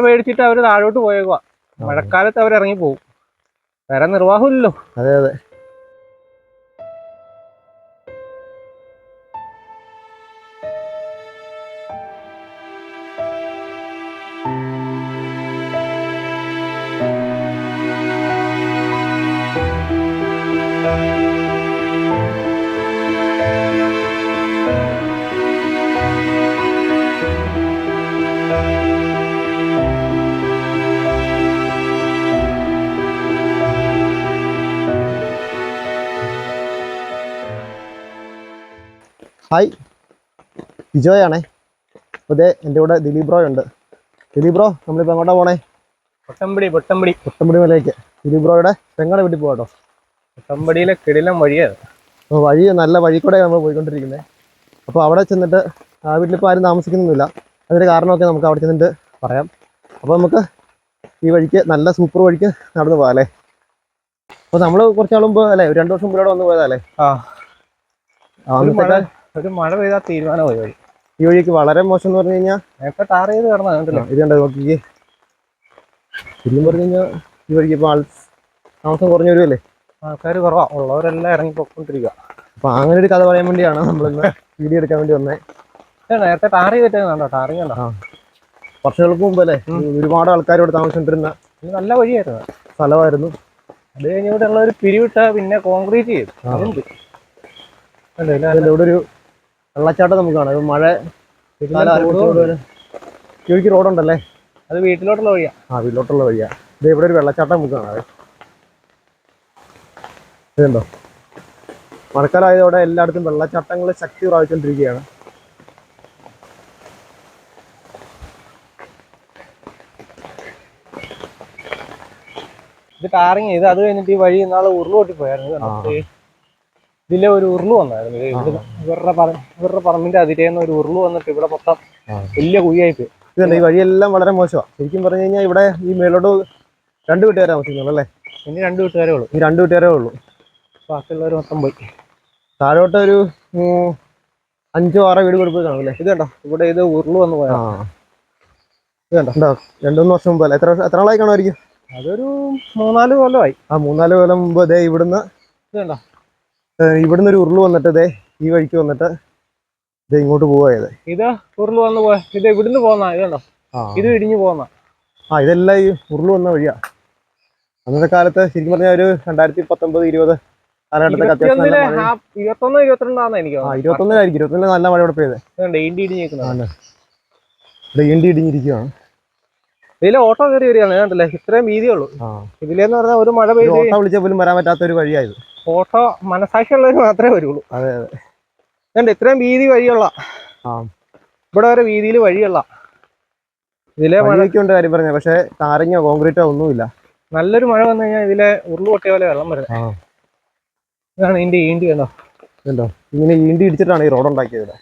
പേടിച്ചിട്ട് അവർ താഴോട്ട് പോയേക്കുക. മഴക്കാലത്ത് അവർ ഇറങ്ങി പോകും. വേറെ നിർവാഹമില്ലല്ലോ. അതെ അതെ. ഹായ്, വിജോയാണേ. അപ്പോൾ ഇതേ എൻ്റെ കൂടെ ദിലീപ് ബ്രോ ഉണ്ട്. ദിലീപ് ബ്രോ, നമ്മളിപ്പോൾ എങ്ങോട്ടാ പോണേ? പൊട്ടമ്പടി മലയ്ക്ക്. ദിലീപ് ബ്രോയുടെ പെങ്ങളുടെ വീട്ടിൽ പോകാട്ടോ. പൊട്ടമ്പടിയിലെ കിടിലം വഴിയാണ്. അപ്പോൾ വഴി നല്ല വഴി കൂടെ നമ്മൾ പോയിക്കൊണ്ടിരിക്കുന്നത്. അപ്പോൾ അവിടെ ചെന്നിട്ട് ആ വീട്ടിലിപ്പോൾ ആരും താമസിക്കുന്നൊന്നുമില്ല. അതിൻ്റെ കാരണമൊക്കെ നമുക്ക് അവിടെ ചെന്നിട്ട് പറയാം. അപ്പോൾ നമുക്ക് ഈ വഴിക്ക് നല്ല സൂപ്പർ വഴിക്ക് നടന്നു പോകാം അല്ലേ? അപ്പോൾ നമ്മൾ കുറച്ച് നാൾ മുമ്പ് അല്ലേ, ഒരു 2 വർഷം മുമ്പിലൂടെ വന്ന് പോയതല്ലേ? ഒരു മഴ പെയ്താൽ തീരുമാനമായി വഴി. ഈ വഴിക്ക് വളരെ മോശം എന്ന് പറഞ്ഞു കഴിഞ്ഞാൽ നേരത്തെ ടാർ ചെയ്ത് കിടന്നോ ഇത് കണ്ടോ നോക്കിക്കേ. ശരിക്കും പറഞ്ഞു കഴിഞ്ഞാൽ ഈ വഴിക്ക് ഇപ്പോൾ താമസം കുറഞ്ഞു വരുമല്ലേ? ആൾക്കാർ കുറവാ, ഉള്ളവരെല്ലാം ഇറങ്ങി പോയിക്കൊണ്ടിരിക്കുക. അപ്പോൾ അങ്ങനെ ഒരു കഥ പറയാൻ വേണ്ടിയാണ് നമ്മളിന്ന് വീഡിയോ എടുക്കാൻ വേണ്ടി വന്നത്. നേരത്തെ ടാർ ചെയ്തിട്ടുണ്ടോ? ടാറിങ് ഉണ്ടോ? വർഷങ്ങൾക്ക് മുമ്പ് അല്ലേ, ഒരുപാട് ആൾക്കാരോട് താമസിച്ചിട്ടിരുന്ന നല്ല വഴിയായിരുന്നു, സ്ഥലമായിരുന്നു. അത് കഴിഞ്ഞിവിടെ ഉള്ള ഒരു പിരിവിട്ട പിന്നെ കോൺക്രീറ്റ് ചെയ്തു. ഇവിടെ ഒരു വെള്ളച്ചാട്ടം നമുക്ക് കാണാം. മഴ ഇവയ്ക്ക് റോഡുണ്ടല്ലേ? അത് വീട്ടിലോട്ടുള്ള വഴിയാ. വീട്ടിലോട്ടുള്ള വഴിയാ. ഇത് ഇവിടെ ഒരു വെള്ളച്ചാട്ടം നമുക്ക് കാണാം. ഇതുണ്ടോ? മഴക്കാലമായതോടെ എല്ലായിടത്തും വെള്ളച്ചാട്ടങ്ങൾ ശക്തി പ്രാപിച്ചുകൊണ്ടിരിക്കുകയാണ്. ഇത് ടാറിങ് ചെയ്ത് അത് കഴിഞ്ഞിട്ട് ഈ വഴി നാളെ ഉരുള് പൊട്ടിപ്പോയായിരുന്നു. ഇതിലെ ഒരു ഉരുള് വന്നായിരുന്നു. ഇവരുടെ പറമ്പിന്റെ അതിരേന്ന് ഒരു ഉരുള് വന്നിട്ട് ഇവിടെ മൊത്തം വലിയ കുഴിയായിപ്പോയി. ഇതുണ്ട്, ഈ വഴിയെല്ലാം വളരെ മോശമാണ്. ശരിക്കും പറഞ്ഞു കഴിഞ്ഞാൽ ഇവിടെ ഈ മേലോട്ട് 2 വീട്ടുകാരെ താമസിക്കുന്നുള്ളൂ അല്ലേ? ഇനി 2 വീട്ടുകാരേ ഉള്ളൂ. ഈ 2 വീട്ടുകാരേ ഉള്ളൂ. ബാക്കിയുള്ളവർ മൊത്തം പോയി. താഴോട്ട് ഒരു 5-6 വീട് കൊടുപ്പ് കാണുമല്ലേ? ഇത് കണ്ടോ, ഇവിടെ ഇത് ഉരുള് വന്ന് പോയാ. ഇത് കണ്ടോ, 2-3 വർഷം മുമ്പ് അല്ലേ? എത്ര നാളായി കാണുമായിരിക്കും? അതൊരു 3-4 കൊല്ലമായി. 3-4 കൊല്ലം മുമ്പ് ഇതേ ഇവിടുന്ന് ഒരു ഉരുള് വന്നിട്ട് ഇതേ ഈ വഴിക്ക് വന്നിട്ട് ഇത് ഇങ്ങോട്ട് പോയത്. ഇത് ഉരുള് വന്ന് പോയ ഇത് ഇവിടുന്ന് പോന്ന ഇതുണ്ടോ, ഇത് ഇടിഞ്ഞു പോന്ന. ഇതെല്ലാം ഈ ഉരുള് വന്ന വഴിയാ. അന്നത്തെ കാലത്ത് ശരിക്കും പറഞ്ഞാൽ ഒരു 2019-20 കാലഘട്ടത്തൊക്കെ അത്യാവശ്യം 21-22 എനിക്ക് 21-ആയിരിക്കും. 21 നല്ല മഴ ഇവിടെ പെയ്തത്. ഇണ്ടി ഇടിഞ്ഞിരിക്കുകയാണ്. ഇതിലെ ഓട്ടോ കയറി വരികയാണ്. കണ്ടല്ലേ, ഇത്രയും വീതിയുള്ളൂ. ഇതിലെന്ന് പറഞ്ഞാൽ ഒരു മഴ പെയ്ത് ഓട്ടോ വിളിച്ചാൽ പോലും വരാൻ പറ്റാത്ത ഒരു വഴിയായത്. ഓട്ടോ മനസാക്ഷിയുള്ളവർ മാത്രമേ വരുള്ളൂ. അതെ അതെ. കണ്ട ഇത്രയും വീതി വഴിയുള്ള, ഇവിടെ വരെ വീതിയിൽ വഴിയുള്ള ഇതിലെ മഴയ്ക്കുണ്ട് കാര്യം പറഞ്ഞ. പക്ഷെ ടാറിങ്ങോ കോൺക്രീറ്റോ ഒന്നുമില്ല. നല്ലൊരു മഴ വന്നു കഴിഞ്ഞാൽ ഇതിലെ ഉരുള് പൊട്ടിയ പോലെ വെള്ളം വരുന്നത്. ഇതാണ് ഇതിന്റെ ഈണ്ടി. കണ്ടോ, ഇങ്ങനെ ഈണ്ടി ഇടിച്ചിട്ടാണ് ഈ റോഡ് ഉണ്ടാക്കിയത്.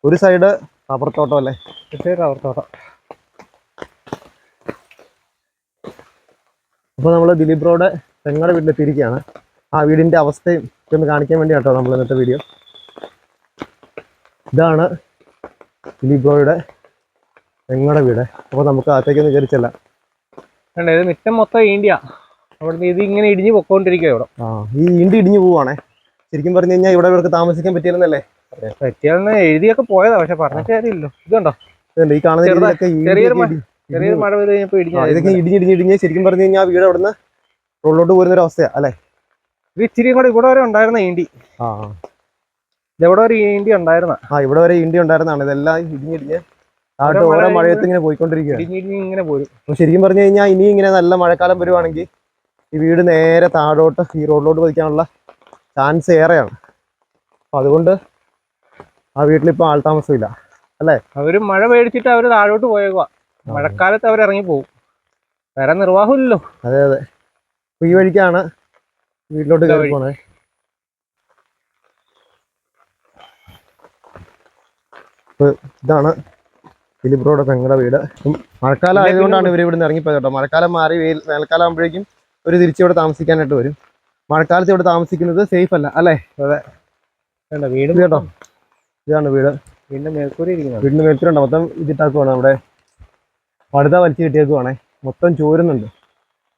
ഒരു സൈഡ് റബ്ബർ തോട്ടം അല്ലേ? റബ്ബർ തോട്ടം. അപ്പോൾ നമ്മൾ ദിലീപ് ബ്രോയുടെ പെങ്ങളുടെ വീട്ടിലെത്തിയിരിക്കുകയാണ്. ആ വീടിൻ്റെ അവസ്ഥയും ഒന്ന് കാണിക്കാൻ വേണ്ടി കേട്ടോ നമ്മൾ ഇന്നത്തെ വീഡിയോ. ഇതാണ് ദിലീപ് ബ്രോയുടെ പെങ്ങളുടെ വീട്. അപ്പോൾ നമുക്ക് അകത്തേക്കൊന്ന് കയറിച്ചല്ല. ഇത് മിറ്റം മൊത്തം ഈണ്ടിയാ. അവിടുന്ന് ഇത് ഇങ്ങനെ ഇടിഞ്ഞ് പൊക്കോണ്ടിരിക്കുക ഇവിടെ. ഈ ഈണ്ടി ഇടിഞ്ഞു പോവാണേ. ശരിക്കും പറഞ്ഞു കഴിഞ്ഞാൽ ഇവിടെ ഇവർക്ക് താമസിക്കാൻ പറ്റിയില്ലെന്നല്ലേ? പറ്റിയാലെന്ന് എഴുതിയൊക്കെ പോയതാ, പക്ഷെ പറഞ്ഞിട്ട് കാര്യമില്ലല്ലോ. ഇതുണ്ടോ, ഈ കാണുന്ന ചെറിയൊരു മഴ പെയ്ത് കഴിഞ്ഞപ്പോൾ ഇതൊക്കെ ഇടിഞ്ഞിടിഞ്ഞിടിഞ്ഞ് ശരിക്കും പറഞ്ഞു കഴിഞ്ഞാൽ വീട് അവിടുന്ന് റോഡിലോട്ട് പോരുന്നൊരു അവസ്ഥയാ അല്ലേ? ഇത് ഇച്ചിരി കൂടെ ഇവിടെ വരെ ഉണ്ടായിരുന്ന ഈണ്ടി. ഇതെവിടെ ഒരു ഈണ്ടി ഉണ്ടായിരുന്ന ഇവിടെ വരെ ഈണ്ടി ഉണ്ടായിരുന്നതാണ്. ഇതെല്ലാം ഇടിഞ്ഞിടിഞ്ഞ് ഓരോ മഴയത്ത് ഇങ്ങനെ പോയിക്കൊണ്ടിരിക്കുകയാണ്. ഇങ്ങനെ പോരും. ശരിക്കും പറഞ്ഞു കഴിഞ്ഞാൽ ഇനി ഇങ്ങനെ നല്ല മഴക്കാലം വരുവാണെങ്കിൽ ഈ വീട് നേരെ താഴോട്ട് ഈ റോഡിലോട്ട് പതിക്കാനുള്ള ചാൻസ് ഏറെയാണ്. അപ്പൊ അതുകൊണ്ട് ആ വീട്ടിലിപ്പോൾ ആൾ താമസമില്ല അല്ലേ? അവര് മഴ പേടിച്ചിട്ട് അവര് താഴോട്ട് പോയേക്കുക. മഴക്കാലത്ത് അവർ ഇറങ്ങി പോകും. വേറെ നിർവാഹമില്ലല്ലോ. അതെ അതെ. ഈ വഴിക്കാണ് വീട്ടിലോട്ട് കയറി പോണേ. ഇതാണ് ദിലീപ് ബ്രോയുടെ പെങ്ങളുടെ വീട്. മഴക്കാലം ആയതുകൊണ്ടാണ് ഇവർ ഇവിടുന്ന് ഇറങ്ങിപ്പോയത് കേട്ടോ. മഴക്കാലം മാറി വേനൽക്കാലം ആകുമ്പോഴേക്കും ഒരു തിരിച്ചിവിടെ താമസിക്കാനായിട്ട് വരും. മഴക്കാലത്ത് ഇവിടെ താമസിക്കുന്നത് സേഫ് അല്ല അല്ലേ? അതെ. വീട് കേട്ടോ, ഇതാണ് വീട്. വീടിന്റെ മേൽക്കൂര ഇരിക്കുന്നത്. വീടിന്റെ മേൽക്കൂര ഉണ്ടോ? മൊത്തം ഇതിട്ടാക്കുവാണ് അവിടെ. പടുത വലിച്ചു കിട്ടിയേക്കുവാണേ, മൊത്തം ചോരുന്നുണ്ട്.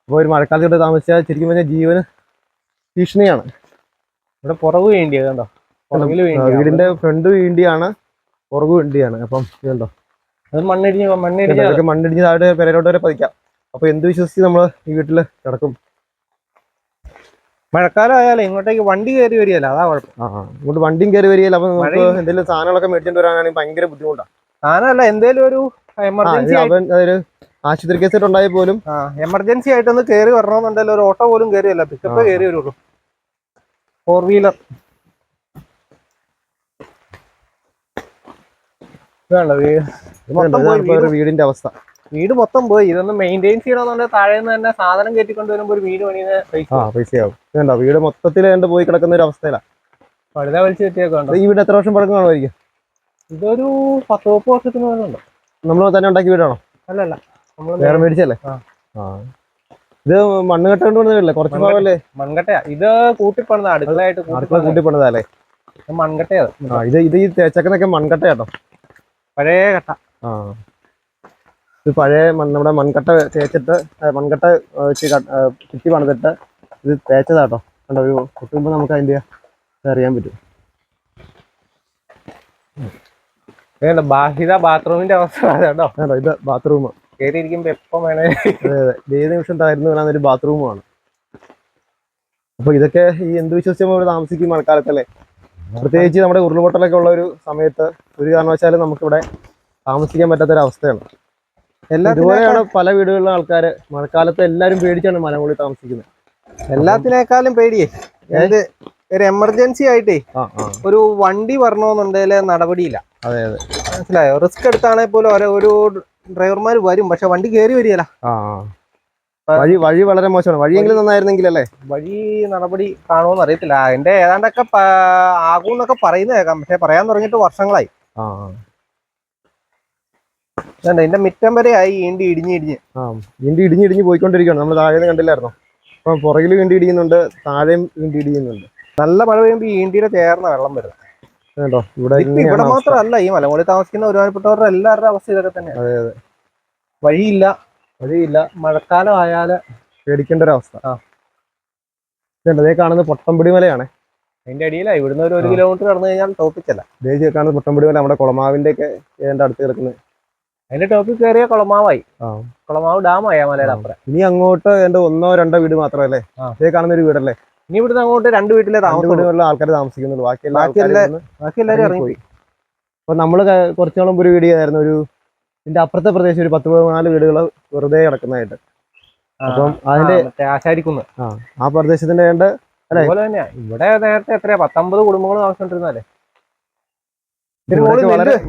അപ്പോൾ ഒരു മഴക്കാലത്തോട്ട് താമസിച്ചാൽ ശരിക്കും പറഞ്ഞാൽ ജീവന് ഭീഷണിയാണ്. ഇവിടെ പുറകു വേണ്ടിയത് കണ്ടോ, പുറകില് വേണ്ടി വീടിന്റെ ഫ്രണ്ട് വേണ്ടിയാണ്, പുറകു വേണ്ടിയാണ്. അപ്പം ഇതുണ്ടോ, അത് മണ്ണിടിഞ്ഞ് ഇതൊക്കെ മണ്ണിടിഞ്ഞ് താഴെ പെരയിലോട്ട് വരെ പതിക്കാം. അപ്പൊ എന്ത് വിശ്വസിച്ച് നമ്മൾ ഈ വീട്ടിൽ കിടക്കും? മഴക്കാലം ആയാലും ഇങ്ങോട്ടേക്ക് വണ്ടി കയറി വരികയല്ല, അതാ കുഴപ്പം. ഇങ്ങോട്ട് വണ്ടിയും കയറി വരികയില്ല. അപ്പൊ നമുക്ക് എന്തെങ്കിലും സാധനങ്ങളൊക്കെ മേടിച്ചിട്ട് വരാനാണെങ്കിൽ ഭയങ്കര ബുദ്ധിമുട്ടാണ്. സാധനമല്ല, എന്തേലും ഒരു എമർജൻസി ഒരു ആശുപത്രി കേസിട്ട് ഉണ്ടായാൽ പോലും എമർജൻസി ആയിട്ടൊന്ന് കയറി വരണമെന്നുണ്ടെങ്കിൽ ഒരു ഓട്ടോ പോലും കയറിയല്ല, പിക്കപ്പ് കയറി വരുള്ളൂ, 4 വീലർ. വീടിന്റെ അവസ്ഥ, വീട് മൊത്തം പോയി. ഇതൊന്ന് മെയിൻറ്റെയിൻ ചെയ്യണമെന്നുണ്ടെങ്കിൽ താഴെ നിന്ന് തന്നെ സാധനം കയറ്റി കൊണ്ടുവരുമ്പോൾ ഒരു വീട് പണിയുന്ന പൈസയാവും. ഇതുണ്ടോ, വീട് മൊത്തത്തിൽ പോയി കിടക്കുന്ന ഒരു അവസ്ഥയിലാണ്. പഴുത വലിച്ചു കെട്ടിയേക്കുണ്ടോ. ഈ വീട് എത്ര വർഷം പഴക്കം കാണുമായിരിക്കും? ഇതൊരു 10-30 വർഷത്തിന് മേലുണ്ട്. നമ്മൾ തന്നെ ഉണ്ടാക്കിയ വീടാണോ? അല്ലല്ല, വേറെ മേടിച്ചല്ലേ? ഇത് മണ്ണ് കെട്ട കൊണ്ടുവന്നതല്ലേ? കുറച്ച് ഭാഗമല്ലേ മൺകട്ടയാ. ഇത് കൂട്ടിപ്പണിത, അടുക്കളയായിട്ട് കൂട്ടിപ്പണിതല്ലേ? മൺകട്ടയാ. ഇത് ഈ തേച്ചക്കുന്നൊക്കെ മൺകട്ടയാട്ടോ, പഴയ കട്ട. ഇത് പഴയ നമ്മുടെ മൺകട്ട തേച്ചിട്ട്, മൺകട്ട വെച്ച് ചുറ്റി പണിതിട്ട് ഇത് തേച്ചതാട്ടോ. കണ്ടോ, ഒരു കുട്ടുമ്പോൾ നമുക്ക് അതിന്റെ അറിയാൻ പറ്റും. ബാത്റൂമിന്റെ അവസ്ഥ കേട്ടോ. ഇത് ബാത്റൂം കയറിയിരിക്കുമ്പോ എപ്പം വേണേ, ഏത് നിമിഷം താഴ്ന്നു വീണാൻ ഒരു ബാത്റൂമാണ്. അപ്പൊ ഇതൊക്കെ ഈ എന്ത് വിശ്വസിച്ച് ഇവിടെ താമസിക്കും മഴക്കാലത്തല്ലേ? പ്രത്യേകിച്ച് നമ്മുടെ ഉരുൾപൊട്ടലൊക്കെ ഉള്ള ഒരു സമയത്ത് ഒരു കാരണവശാലും നമുക്കിവിടെ താമസിക്കാൻ പറ്റാത്തൊരവസ്ഥയാണ്. ഇതുപോലെയാണ് പല വീടുകളിലെ ആൾക്കാര് മഴക്കാലത്ത് എല്ലാരും പേടിച്ചാണ് മലമുകളിൽ താമസിക്കുന്നത്. എല്ലാത്തിനേക്കാളും പേടിയേ ഒരു എമർജൻസി ആയിട്ടേ ഒരു വണ്ടി വരണമെന്നുണ്ടെങ്കിൽ നടപടിയില്ല. അതെ അതെ, മനസ്സിലായോ? റിസ്ക് എടുത്താണെങ്കിൽ പോലും ഒരു ഡ്രൈവർമാർ വരും, പക്ഷെ വണ്ടി കയറി വരികയല്ല. വഴി വളരെ മോശമാണ്. വഴിയെങ്കിലും നന്നായിരുന്നെങ്കിലല്ലേ? വഴി നടപടി കാണുമെന്ന് അറിയത്തില്ല. അതിന്റെ ഏതാണ്ടൊക്കെ ആകൂന്നൊക്കെ പറയുന്നത് കേൾക്കാം, പക്ഷെ പറയാൻ തുടങ്ങിയിട്ട് വർഷങ്ങളായി. ഇതിന്റെ മിറ്റം വരെ ആയി ഈണ്ടി ഇടിഞ്ഞിടിഞ്ഞ് പോയിക്കൊണ്ടിരിക്കുകയാണ്. നമ്മൾ താഴെ കണ്ടില്ലായിരുന്നോ? അപ്പൊ പുറകിൽ വീണ്ടി ഇടിയുന്നുണ്ട്, താഴെയും വീണ്ടി ഇടിയുന്നുണ്ട്. നല്ല മഴ പെയ്യുമ്പോൾ ഈ ഈണ്ടിയുടെ ചേർന്ന വെള്ളം വരുന്നത് കേട്ടോ. ഇവിടെ മാത്രമല്ല, ഈ മലമുകളിൽ താമസിക്കുന്ന ഒരുപാടുപ്പെട്ടവരുടെ എല്ലാവരുടെ അവസ്ഥ ഇതൊക്കെ തന്നെ. അതെ അതെ, വഴിയില്ല. മഴക്കാലം ആയാല് പേടിക്കേണ്ട ഒരു അവസ്ഥ. അതേ കാണുന്നത് പൊട്ടംപൊടി മലയാണ്. അതിന്റെ അടിയിലാ. ഇവിടുന്ന് ഒരു 1 കിലോമീറ്റർ കടന്നു കഴിഞ്ഞാൽ ടോപ്പിക്കല്ല. ദേശീയ കാണുന്നത് പൊട്ടംപൊടി മല, നമ്മുടെ കുളമാവിന്റെ ഒക്കെ ഏതാണ്ട് അടുത്ത് കിടക്കുന്നത്. അതിന്റെ ടോപ്പിൽ കയറിയ കുളമാവായി. കുളമാവ് ഡാമായി ആ മലയുടെ അപ്പുറം. ഇനി അങ്ങോട്ട് എന്റെ 1-2 വീട് മാത്രമല്ലേ ഇതേ കാണുന്ന ഒരു വീടല്ലേ? ഇനി ഇവിടുന്ന് അങ്ങോട്ട് 2 വീട്ടിലെ ആൾക്കാർ താമസിക്കുന്നുള്ളൂ. ബാക്കി എല്ലാവരും ഇറങ്ങി. അപ്പൊ നമ്മള് കുറച്ചോളം ഒരു വീഡിയോ ആയിരുന്നു, ഇതിന്റെ അപ്പുറത്തെ പ്രദേശം ഒരു 10-14 വീടുകൾ വെറുതെ കിടക്കുന്നതായിട്ട്. അപ്പം അതിന്റെ ആശാരിക്കുന്നു ആ പ്രദേശത്തിന്റെ അതുപോലെ തന്നെയാ. ഇവിടെ നേരത്തെ എത്രയാ 19 കുടുംബങ്ങൾ താമസിച്ചോണ്ടിരുന്നല്ലേ?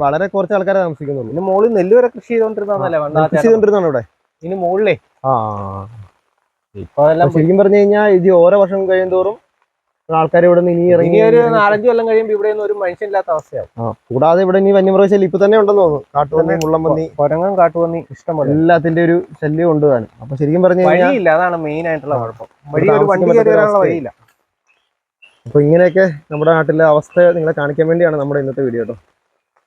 വളരെ കുറച്ച് ആൾക്കാരെ താമസിക്കുന്നുള്ളൂ. ഇതിന് മുകളിൽ നെല്ല് വരെ കൃഷി ചെയ്തോണ്ടിരുന്നല്ലേ ഇവിടെ. ഇനി മുകളിലേ ഇപ്പൊ ശരിക്കും പറഞ്ഞു കഴിഞ്ഞാൽ ഇത് ഓരോ വർഷം കഴിയുന്തോറും ആൾക്കാർ ഇവിടെ നിന്ന് ഇനി ഇറങ്ങി ഒരു 4-5 കൊല്ലം കഴിയുമ്പോൾ ഇവിടെ ഒരു മനുഷ്യനില്ലാത്ത അവസ്ഥയാവും. കൂടാതെ ഇവിടെ ഇനി വന്യമൃഗശല്യം ഇപ്പൊ തന്നെ ഉണ്ടെന്ന് തോന്നുന്നു. കാട്ടുപന്നി, മുള്ളംപന്നി, കുരങ്ങൻ, കാട്ടുപന്നി ഇഷ്ടംപോലെ എല്ലാത്തിന്റെ ഒരു ശല്യം ഉണ്ട് താനും. അപ്പൊ ശരിക്കും പറഞ്ഞു വഴിയില്ല, അതാണ് മെയിൻ ആയിട്ടുള്ള കുഴപ്പം. വണ്ടി കയറി വരാനുള്ള വഴിയില്ല. അപ്പൊ ഇങ്ങനെയൊക്കെ നമ്മുടെ നാട്ടിലെ അവസ്ഥ നിങ്ങളെ കാണിക്കാൻ വേണ്ടിയാണ് നമ്മുടെ ഇന്നത്തെ വീഡിയോ കേട്ടോ.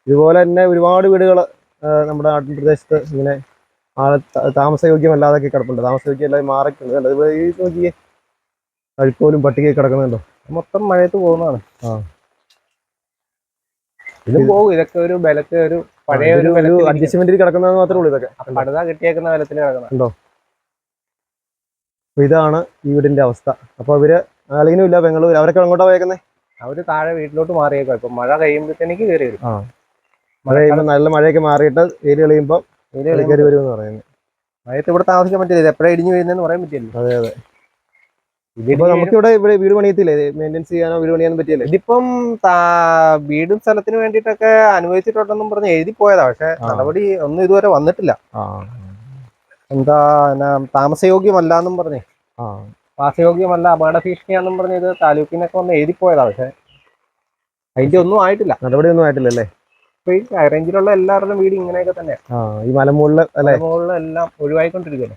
ഇതുപോലെ തന്നെ ഒരുപാട് വീടുകൾ നമ്മുടെ നാട്ടിൻ പ്രദേശത്ത് ഇങ്ങനെ താമസയോഗ്യമല്ലാതൊക്കെ കിടപ്പുണ്ട്. താമസയോഗ്യമല്ലാതെ മാറിയിട്ടുണ്ട്. ഈ നോക്കിയേ, അഴുക്കോലും പട്ടികയൊക്കെ കിടക്കുന്നുണ്ടോ? മൊത്തം മഴയത്ത് പോകുന്നതാണ്. ഇതും പോകും. ഇതൊക്കെ ഒരു ബലത്തെ ഒരു പഴയ ഒരു അഡ്ജസ്റ്റ്മെന്റിൽ കിടക്കുന്നത് മാത്രമേ ഉള്ളൂ. ഇതൊക്കെ പടുത കെട്ടിയേക്കുന്ന ബലത്തിൽ കിടക്കുന്നുണ്ടോ? അപ്പൊ ഇതാണ് ഈ വീടിന്റെ അവസ്ഥ. അപ്പൊ അവര് അളിയനും ഇല്ല, പെങ്ങളും, അവരൊക്കെ അങ്ങോട്ടാ പോയേക്കുന്നേ? അവര് താഴെ വീട്ടിലോട്ട് മാറിയേക്കും. ഇപ്പൊ മഴ കഴിയുമ്പോഴത്തേക്ക് കയറി വരും. മഴ കഴിയുമ്പോൾ നല്ല മഴയൊക്കെ മാറിയിട്ട് വെയിൽ കളിയുമ്പോൾ കയറി വരുമെന്ന് പറയുന്നത്. മഴയത്ത് ഇവിടെ താമസിക്കാൻ പറ്റില്ല. ഇത് എപ്പോഴാണ് ഇടിഞ്ഞു വീഴുന്നതെന്ന് പറയാൻ പറ്റില്ല. അതെ അതെ. നമുക്കിവിടെ വീട് പണിയത്തില്ലേ? മെയിൻ്റെനൻസ് ചെയ്യാനോ വീട് പണിയാനും പറ്റിയല്ലേ? ഇതിപ്പം വീടും സ്ഥലത്തിന് വേണ്ടിയിട്ടൊക്കെ അനുവദിച്ചിട്ടുണ്ടെന്നും പറഞ്ഞ് എഴുതി പോയതാ. പക്ഷെ നടപടി ഒന്നും ഇതുവരെ വന്നിട്ടില്ല. എന്താ താമസയോഗ്യമല്ല എന്നും പറഞ്ഞേ, വാസയോഗ്യമല്ല, അപകട ഭീഷണിയാണെന്നും പറഞ്ഞ് ഇത് താലൂക്കിനൊക്കെ വന്ന് എഴുതി പോയതാ. പക്ഷെ അതിന്റെ ഒന്നും ആയിട്ടില്ല, നടപടി ഒന്നും ആയിട്ടില്ലല്ലേ? ഇപ്പൊ ഈ ഹൈ റേഞ്ചിലുള്ള എല്ലാവരുടെയും വീട് ഇങ്ങനെയൊക്കെ തന്നെ. ഈ മലമുകളിലെല്ലാം ഒഴിവായിക്കൊണ്ടിരിക്കുകയാണ്.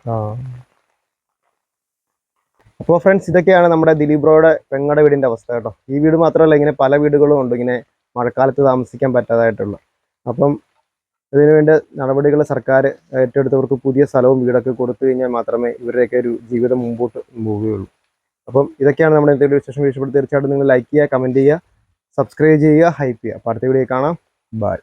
അപ്പോൾ ഫ്രണ്ട്സ്, ഇതൊക്കെയാണ് നമ്മുടെ ദിലീപ് ബ്രോയുടെ പെങ്ങളുടെ വീടിന്റെ അവസ്ഥ കേട്ടോ. ഈ വീട് മാത്രമല്ല, ഇങ്ങനെ പല വീടുകളും ഉണ്ട് ഇങ്ങനെ മഴക്കാലത്ത് താമസിക്കാൻ പറ്റാതായിട്ടുള്ള. അപ്പം ഇതിനുവേണ്ട നടപടികൾ സർക്കാർ ഏറ്റെടുത്തവർക്ക് പുതിയ സ്ഥലവും വീടൊക്കെ കൊടുത്തു കഴിഞ്ഞാൽ മാത്രമേ ഇവരുടെയൊക്കെ ഒരു ജീവിതം മുമ്പോട്ട് പോവുകയുള്ളൂ. അപ്പം ഇതൊക്കെയാണ് നമ്മുടെ എന്തെങ്കിലും വിശേഷം. ഇഷ്ടപ്പെട്ട് തീർച്ചയായിട്ടും നിങ്ങൾ ലൈക്ക് ചെയ്യുക, കമൻറ്റ് ചെയ്യുക, സബ്സ്ക്രൈബ് ചെയ്യുക, ഹൈപ്പ് ചെയ്യുക. അപ്പോൾ അടുത്ത വീഡിയോ കാണാം. ബൈ.